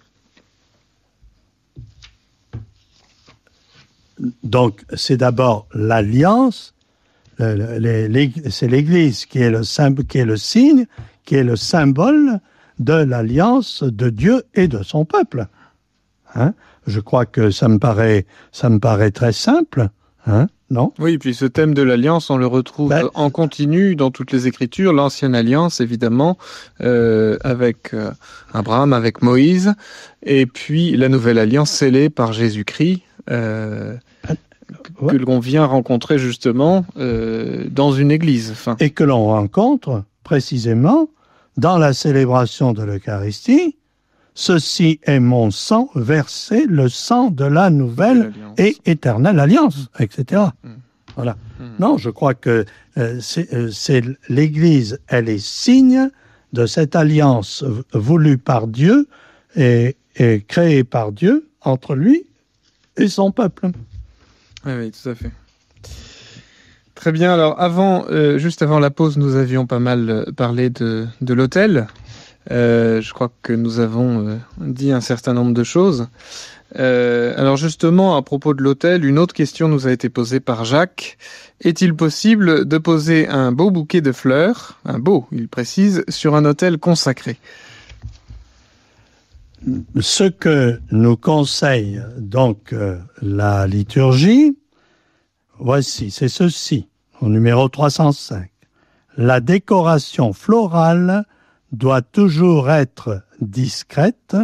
Donc, c'est d'abord l'alliance, c'est l'Église qui est le signe, qui est le symbole de l'alliance de Dieu et de son peuple. Hein? Je crois que ça me paraît très simple, hein? Non? Oui, puis ce thème de l'alliance, on le retrouve en continu dans toutes les Écritures. L'Ancienne Alliance, évidemment, avec Abraham, avec Moïse, et puis la Nouvelle Alliance scellée par Jésus-Christ, que l'on vient rencontrer justement dans une église. Enfin. Et que l'on rencontre précisément dans la célébration de l'Eucharistie. Ceci est mon sang versé, le sang de la nouvelle et éternelle alliance, etc. Voilà. Non, je crois que c'est l'Église, elle est signe de cette alliance voulue par Dieu et créée par Dieu entre lui et son peuple. Oui, tout à fait. Très bien. Alors, juste avant la pause, nous avions pas mal parlé de l'autel. Je crois que nous avons dit un certain nombre de choses. Alors justement, à propos de l'autel, une autre question nous a été posée par Jacques. Est-il possible de poser un beau bouquet de fleurs, il précise, sur un autel consacré? Ce que nous conseille donc la liturgie, voici, c'est ceci, au numéro 305. La décoration florale doit toujours être discrète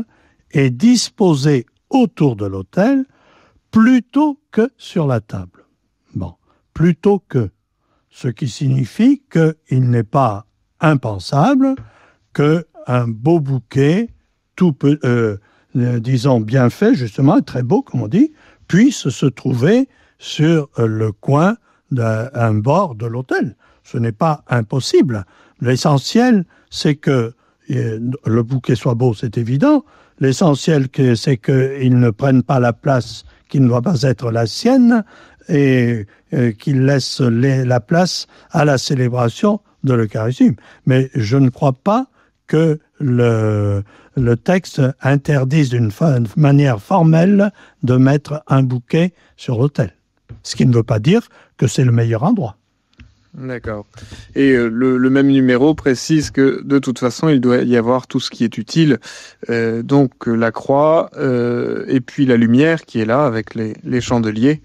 et disposée autour de l'autel plutôt que sur la table. Bon, plutôt que, ce qui signifie qu'il n'est pas impensable qu'un beau bouquet, disons bien fait, justement, très beau, comme on dit, puisse se trouver sur le coin d'un bord de l'autel. Ce n'est pas impossible. L'essentiel, c'est que le bouquet soit beau, c'est évident. L'essentiel, c'est qu'il ne prenne pas la place qui ne doit pas être la sienne et qu'il laisse la place à la célébration de l'Eucharistie. Mais je ne crois pas que le texte interdise d'une manière formelle de mettre un bouquet sur l'autel. Ce qui ne veut pas dire que c'est le meilleur endroit. D'accord. Et le même numéro précise que de toute façon, il doit y avoir tout ce qui est utile. Donc la croix et puis la lumière qui est là avec les chandeliers.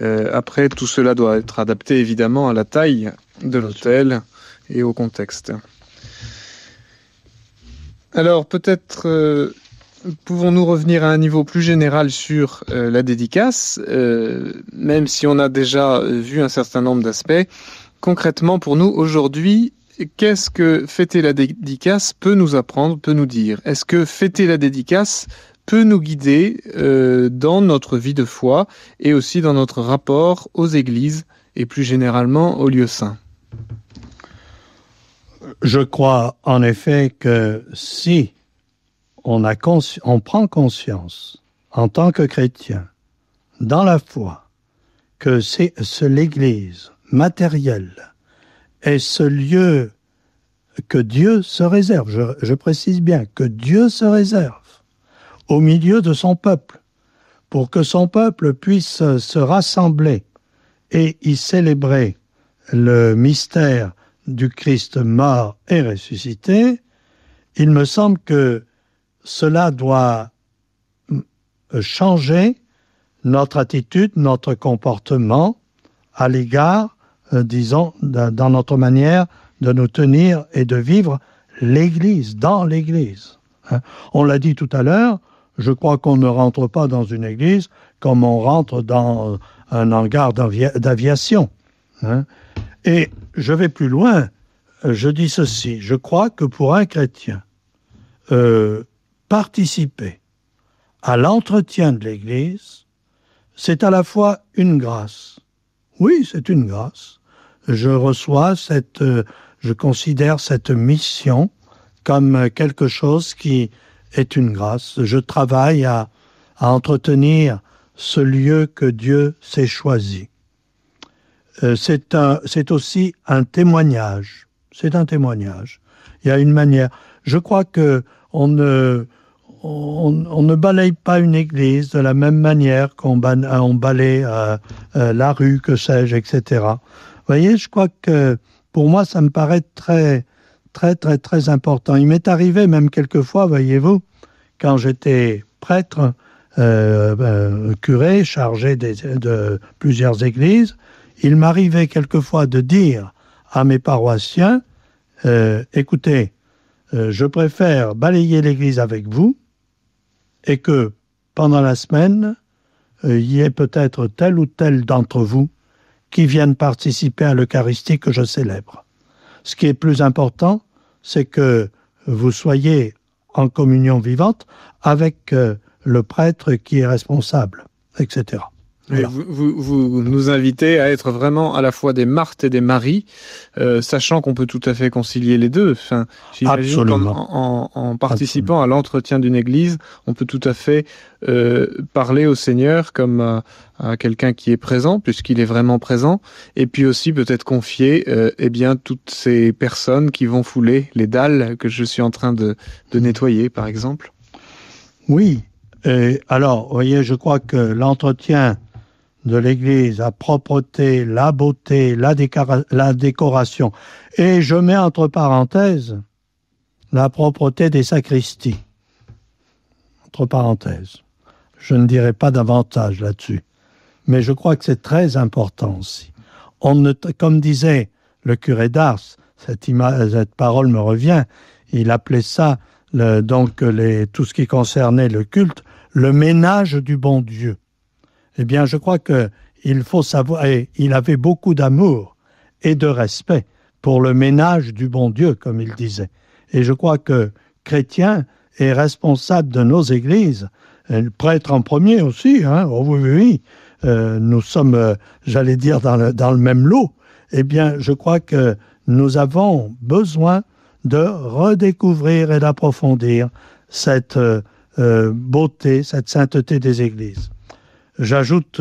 Après, tout cela doit être adapté évidemment à la taille de l'autel et au contexte. Alors peut-être pouvons-nous revenir à un niveau plus général sur la dédicace, même si on a déjà vu un certain nombre d'aspects. Concrètement, pour nous, aujourd'hui, qu'est-ce que fêter la dédicace peut nous apprendre, peut nous dire? Est-ce que fêter la dédicace peut nous guider dans notre vie de foi et aussi dans notre rapport aux églises et plus généralement aux lieux saints? Je crois en effet que si on prend conscience en tant que chrétien, dans la foi, que c'est l'Église matérielle est ce lieu que Dieu se réserve, je précise bien, que Dieu se réserve au milieu de son peuple, pour que son peuple puisse se rassembler et y célébrer le mystère du Christ mort et ressuscité, il me semble que cela doit changer notre attitude, notre comportement à l'égard, disons, dans notre manière de nous tenir et de vivre l'Église, dans l'Église. On l'a dit tout à l'heure, je crois qu'on ne rentre pas dans une église comme on rentre dans un hangar d'aviation. Et je vais plus loin, je dis ceci, je crois que pour un chrétien, participer à l'entretien de l'Église, c'est à la fois une grâce. Oui, c'est une grâce. Je considère cette mission comme quelque chose qui est une grâce. Je travaille à entretenir ce lieu que Dieu s'est choisi. C'est aussi un témoignage. C'est un témoignage. Il y a une manière. Je crois que on ne balaye pas une église de la même manière qu'on balaye la rue, que sais-je, etc. Vous voyez, je crois que pour moi, ça me paraît très, très, très, très important. Il m'est arrivé même quelquefois, voyez-vous, quand j'étais prêtre, curé, chargé de plusieurs églises, il m'arrivait quelquefois de dire à mes paroissiens, écoutez, je préfère balayer l'église avec vous et que pendant la semaine, il y ait peut-être tel ou tel d'entre vous qui viennent participer à l'Eucharistie que je célèbre. Ce qui est plus important, c'est que vous soyez en communion vivante avec le prêtre qui est responsable, etc. Voilà. Vous nous invitez à être vraiment à la fois des Marthe et des Marie, sachant qu'on peut tout à fait concilier les deux. Enfin, j'imagine qu'en participant à l'entretien d'une église, on peut tout à fait parler au Seigneur comme à quelqu'un qui est présent, puisqu'il est vraiment présent, et puis aussi peut-être confier toutes ces personnes qui vont fouler les dalles que je suis en train de nettoyer, par exemple. Oui. Alors, vous voyez, je crois que l'entretien de l'Église, la propreté, la beauté, la décoration. Et je mets entre parenthèses la propreté des sacristies. Entre parenthèses. Je ne dirai pas davantage là-dessus. Mais je crois que c'est très important aussi. Comme disait le curé d'Ars, cette parole me revient, il appelait ça, tout ce qui concernait le culte, le ménage du bon Dieu. Eh bien, je crois qu'il faut savoir, et il avait beaucoup d'amour et de respect pour le ménage du bon Dieu, comme il disait. Et je crois que chrétien est responsable de nos églises, le prêtre en premier aussi, oh oui, nous sommes, j'allais dire, dans le même lot. Eh bien, je crois que nous avons besoin de redécouvrir et d'approfondir cette beauté, cette sainteté des églises. j'ajoute,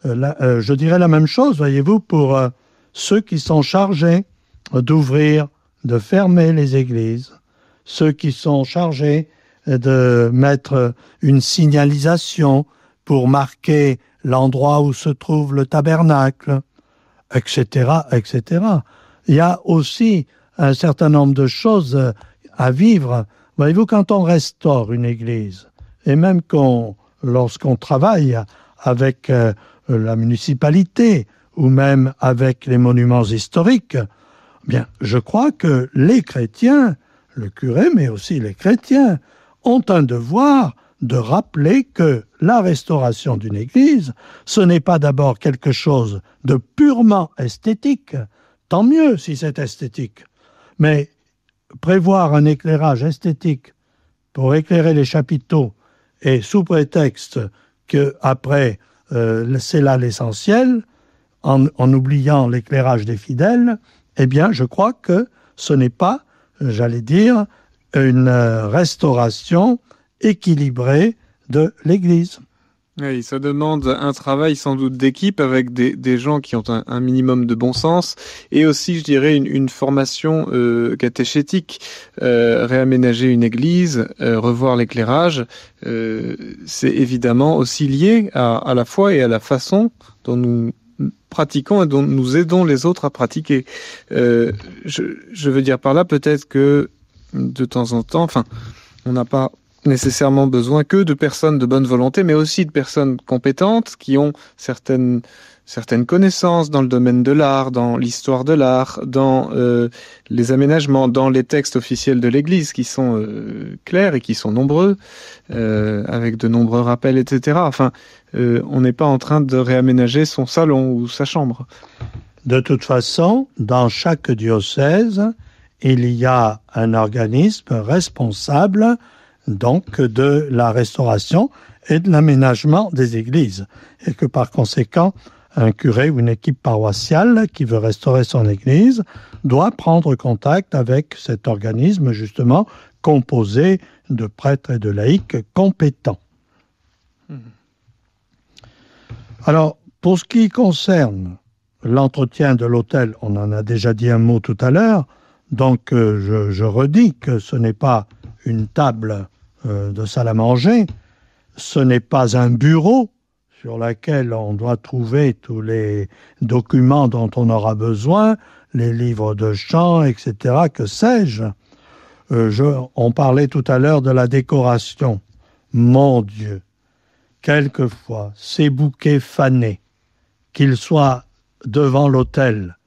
je dirais la même chose, voyez-vous, pour ceux qui sont chargés d'ouvrir, de fermer les églises, ceux qui sont chargés de mettre une signalisation pour marquer l'endroit où se trouve le tabernacle, etc., etc. Il y a aussi un certain nombre de choses à vivre. Voyez-vous, quand on restaure une église, et même lorsqu'on travaille avec la municipalité ou même avec les monuments historiques, bien, je crois que les chrétiens, le curé, mais aussi les chrétiens, ont un devoir de rappeler que la restauration d'une église, ce n'est pas d'abord quelque chose de purement esthétique, tant mieux si c'est esthétique, mais prévoir un éclairage esthétique pour éclairer les chapiteaux et sous prétexte que après c'est là l'essentiel, en oubliant l'éclairage des fidèles, eh bien je crois que ce n'est pas, j'allais dire, une restauration équilibrée de l'Église. Oui, ça demande un travail sans doute d'équipe avec des gens qui ont un minimum de bon sens et aussi, je dirais, une formation catéchétique. Réaménager une église, revoir l'éclairage, c'est évidemment aussi lié à la foi et à la façon dont nous pratiquons et dont nous aidons les autres à pratiquer. Je veux dire par là peut-être que de temps en temps, on n'a pas nécessairement besoin que de personnes de bonne volonté, mais aussi de personnes compétentes qui ont certaines connaissances dans le domaine de l'art, dans l'histoire de l'art, dans les aménagements, dans les textes officiels de l'Église qui sont clairs et qui sont nombreux, avec de nombreux rappels, etc. On n'est pas en train de réaménager son salon ou sa chambre. De toute façon, dans chaque diocèse, il y a un organisme responsable donc de la restauration et de l'aménagement des églises. Et que par conséquent, un curé ou une équipe paroissiale qui veut restaurer son église doit prendre contact avec cet organisme justement composé de prêtres et de laïcs compétents. Alors, pour ce qui concerne l'entretien de l'autel, on en a déjà dit un mot tout à l'heure, donc je redis que ce n'est pas une table de salle à manger, ce n'est pas un bureau sur lequel on doit trouver tous les documents dont on aura besoin, les livres de chant, etc., que sais-je. On parlait tout à l'heure de la décoration. Mon Dieu, quelquefois, ces bouquets fanés, qu'ils soient devant l'autel,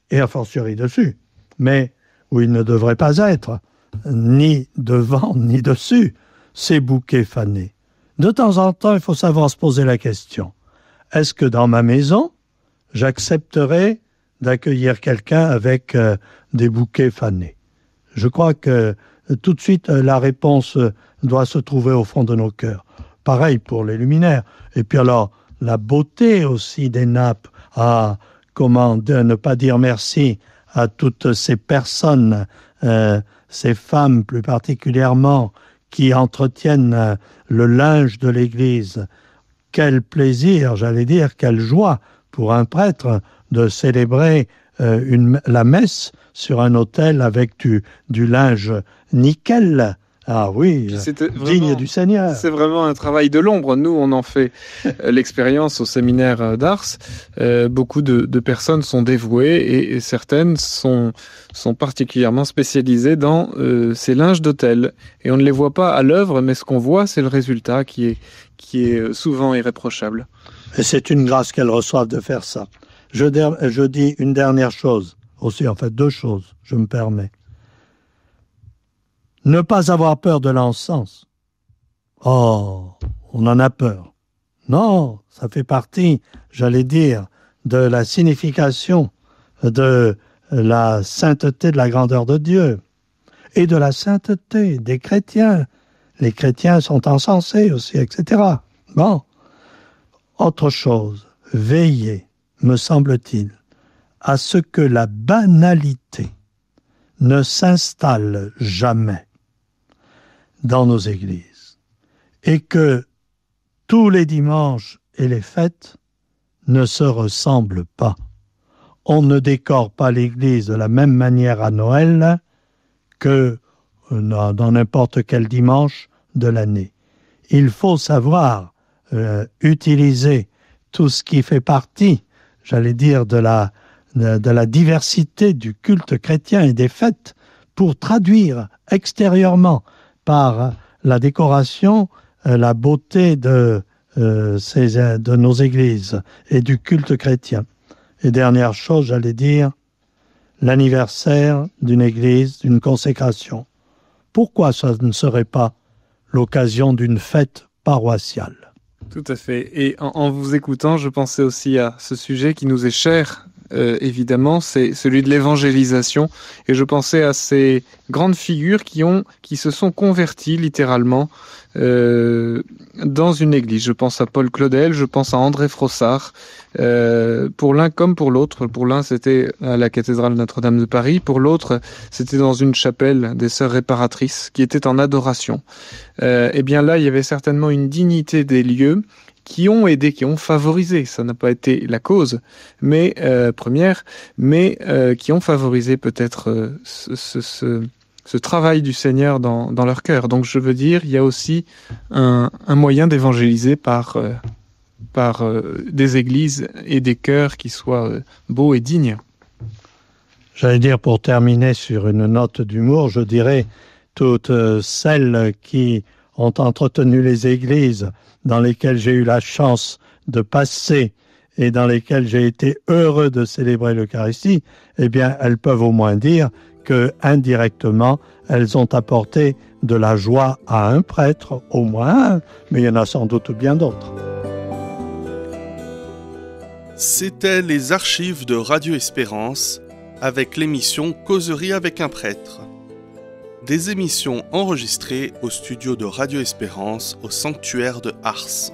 et a fortiori dessus, mais où ils ne devraient pas être, ni devant, ni dessus, ces bouquets fanés. De temps en temps, il faut savoir se poser la question. Est-ce que dans ma maison, j'accepterais d'accueillir quelqu'un avec des bouquets fanés? Je crois que tout de suite, la réponse doit se trouver au fond de nos cœurs. Pareil pour les luminaires. Et puis alors, la beauté aussi des nappes. Comment ne pas dire merci à toutes ces personnes, ces femmes plus particulièrement, qui entretiennent le linge de l'Église. Quel plaisir, j'allais dire, quelle joie pour un prêtre de célébrer la messe sur un autel avec du linge nickel. Ah oui, digne du Seigneur. C'est vraiment un travail de l'ombre. Nous, on en fait l'expérience au séminaire d'Ars. Beaucoup de personnes sont dévouées et certaines sont particulièrement spécialisées dans ces linges d'autel. Et on ne les voit pas à l'œuvre, mais ce qu'on voit, c'est le résultat qui est souvent irréprochable. Et c'est une grâce qu'elles reçoivent de faire ça. Je dis une dernière chose, aussi en fait 2 choses, je me permets. Ne pas avoir peur de l'encens. Oh, on en a peur. Non, ça fait partie, j'allais dire, de la signification de la sainteté, de la grandeur de Dieu et de la sainteté des chrétiens. Les chrétiens sont encensés aussi, etc. Bon, autre chose, veillez, me semble-t-il, à ce que la banalité ne s'installe jamais dans nos églises et que tous les dimanches et les fêtes ne se ressemblent pas. On ne décore pas l'église de la même manière à Noël que dans n'importe quel dimanche de l'année. Il faut savoir utiliser tout ce qui fait partie, j'allais dire, de la diversité du culte chrétien et des fêtes pour traduire extérieurement par la décoration la beauté de nos églises et du culte chrétien. Et dernière chose, j'allais dire, l'anniversaire d'une église, d'une consécration. Pourquoi ça ne serait pas l'occasion d'une fête paroissiale ? Tout à fait. Et en vous écoutant, je pensais aussi à ce sujet qui nous est cher, évidemment, c'est celui de l'évangélisation. Et je pensais à ces grandes figures qui se sont converties littéralement dans une église. Je pense à Paul Claudel, je pense à André Frossard. Pour l'un comme pour l'autre. Pour l'un, c'était à la cathédrale Notre-Dame de Paris. Pour l'autre, c'était dans une chapelle des Sœurs Réparatrices qui était en adoration. Et bien là, il y avait certainement une dignité des lieux qui ont aidé, qui ont favorisé. Ça n'a pas été la cause, mais première, mais qui ont favorisé peut-être ce travail du Seigneur dans leur cœur. Donc je veux dire, il y a aussi un moyen d'évangéliser par des églises et des cœurs qui soient beaux et dignes. J'allais dire, pour terminer sur une note d'humour, je dirais toutes celles qui ont entretenu les églises dans lesquelles j'ai eu la chance de passer et dans lesquelles j'ai été heureux de célébrer l'Eucharistie, eh bien, elles peuvent au moins dire que, indirectement, elles ont apporté de la joie à un prêtre, au moins un, mais il y en a sans doute bien d'autres. C'était les archives de Radio Espérance avec l'émission Causerie avec un prêtre. Des émissions enregistrées au studio de Radio Espérance au sanctuaire de Ars.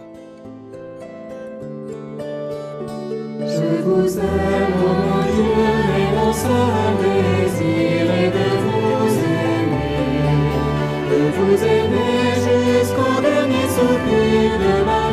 Je vous aime, ô mon Dieu, et mon seul désir est de vous aimer jusqu'au dernier soupir de ma vie.